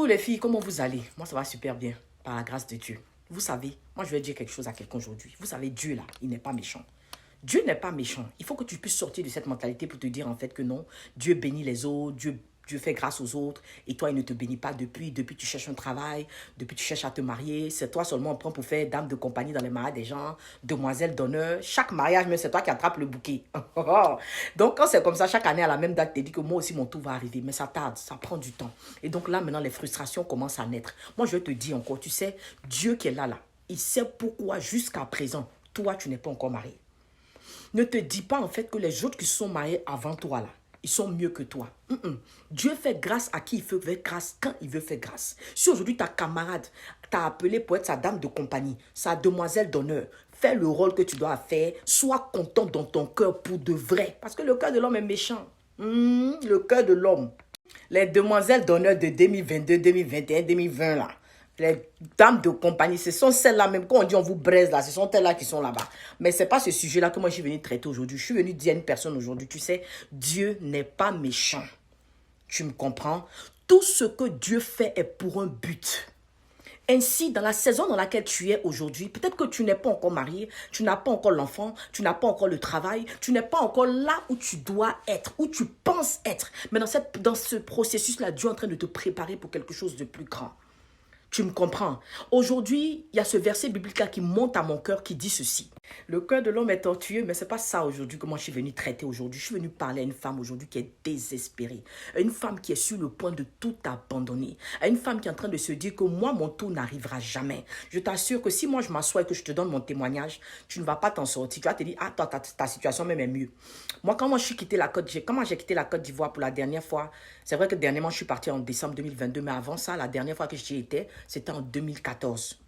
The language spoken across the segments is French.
Bonjour les filles, comment vous allez? Moi ça va super bien, par la grâce de Dieu. Vous savez, moi je vais dire quelque chose à quelqu'un aujourd'hui. Vous savez, Dieu là, il n'est pas méchant. Dieu n'est pas méchant. Il faut que tu puisses sortir de cette mentalité pour te dire en fait que non, Dieu bénit les autres, Dieu fait grâce aux autres et toi il ne te bénit pas depuis tu cherches un travail, depuis tu cherches à te marier, c'est toi seulement on prend pour faire dame de compagnie dans les mariages des gens, demoiselle d'honneur, chaque mariage même c'est toi qui attrapes le bouquet. Donc quand c'est comme ça, chaque année à la même date, tu te dis que moi aussi mon tour va arriver, mais ça tarde, ça prend du temps. Et donc là maintenant les frustrations commencent à naître. Moi je te dis encore, tu sais, Dieu qui est là, il sait pourquoi jusqu'à présent, toi tu n'es pas encore marié. Ne te dis pas en fait que les autres qui se sont mariés avant toi là, ils sont mieux que toi. Dieu fait grâce à qui il veut faire grâce quand il veut faire grâce. Si aujourd'hui ta camarade t'a appelé pour être sa dame de compagnie, sa demoiselle d'honneur, fais le rôle que tu dois faire, sois content dans ton cœur pour de vrai. Parce que le cœur de l'homme est méchant. Le cœur de l'homme. Les demoiselles d'honneur de 2022, 2021, 2020 là. Les dames de compagnie, ce sont celles-là même. Quand on dit on vous braise là, ce sont elles-là qui sont là-bas. Mais ce n'est pas ce sujet-là que moi je suis venu traiter aujourd'hui. Je suis venu dire à une personne aujourd'hui, tu sais, Dieu n'est pas méchant. Tu me comprends? Tout ce que Dieu fait est pour un but. Ainsi, dans la saison dans laquelle tu es aujourd'hui, peut-être que tu n'es pas encore marié, tu n'as pas encore l'enfant, tu n'as pas encore le travail, tu n'es pas encore là où tu dois être, où tu penses être. Mais dans ce processus-là, Dieu est en train de te préparer pour quelque chose de plus grand. Tu me comprends? Aujourd'hui, il y a ce verset biblique-là qui monte à mon cœur qui dit ceci. Le cœur de l'homme est tortueux, mais ce n'est pas ça aujourd'hui que moi je suis venu traiter aujourd'hui. Je suis venu parler à une femme aujourd'hui qui est désespérée. À une femme qui est sur le point de tout abandonner. À une femme qui est en train de se dire que moi, mon tour n'arrivera jamais. Je t'assure que si moi je m'assois et que je te donne mon témoignage, tu ne vas pas t'en sortir. Tu vas te dire, ah, toi, ta situation même est mieux. Moi, quand j'ai quitté la Côte d'Ivoire pour la dernière fois, c'est vrai que dernièrement, je suis partie en décembre 2022, mais avant ça, la dernière fois que j'y étais, c'était en 2014.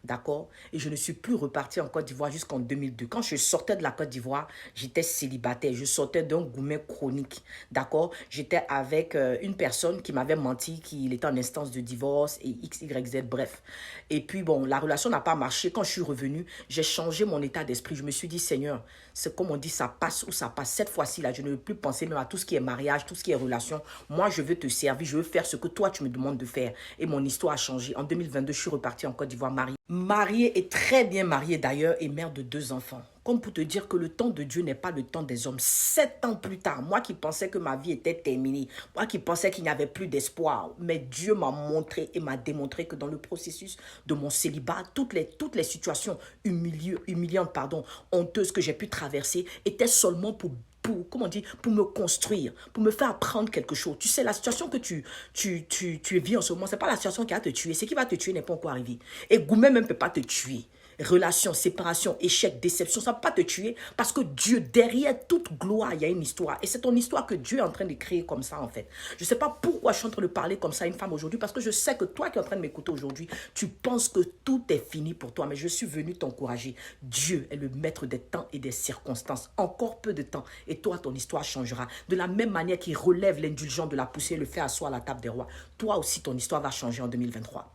D'accord? Et je ne suis plus repartie en Côte d'Ivoire jusqu'en 2002. Quand je sortais de la Côte d'Ivoire, j'étais célibataire. Je sortais d'un goumet chronique. D'accord? J'étais avec une personne qui m'avait menti, qu'il était en instance de divorce et X, Y, Z, bref. Et puis bon, la relation n'a pas marché. Quand je suis revenue, j'ai changé mon état d'esprit. Je me suis dit, Seigneur, c'est comme on dit, ça passe ou ça passe. Cette fois-ci, là, je ne veux plus penser même à tout ce qui est mariage, tout ce qui est relation. Moi, je veux te servir. Je veux faire ce que toi, tu me demandes de faire. Et mon histoire a changé. En 2022, je suis repartie en Côte d'Ivoire mariée. Mariée et très bien mariée d'ailleurs et mère de 2 enfants. Comme pour te dire que le temps de Dieu n'est pas le temps des hommes. 7 ans plus tard, moi qui pensais que ma vie était terminée, moi qui pensais qu'il n'y avait plus d'espoir, mais Dieu m'a montré et m'a démontré que dans le processus de mon célibat, toutes les situations humiliantes, honteuses que j'ai pu traverser étaient seulement pour me construire, pour me faire apprendre quelque chose. Tu sais, la situation que tu vis en ce moment, ce n'est pas la situation qui va te tuer. Ce qui va te tuer n'est pas encore arrivé. Et Goumet même ne peut pas te tuer. Relation, séparation, échec, déception, ça ne peut pas te tuer parce que Dieu, derrière toute gloire, il y a une histoire. Et c'est ton histoire que Dieu est en train de créer comme ça en fait. Je ne sais pas pourquoi je suis en train de parler comme ça à une femme aujourd'hui parce que je sais que toi qui es en train de m'écouter aujourd'hui, tu penses que tout est fini pour toi. Mais je suis venu t'encourager. Dieu est le maître des temps et des circonstances. Encore peu de temps et toi, ton histoire changera. De la même manière qu'il relève l'indulgent de la poussière et le fait asseoir à la table des rois, toi aussi, ton histoire va changer en 2023.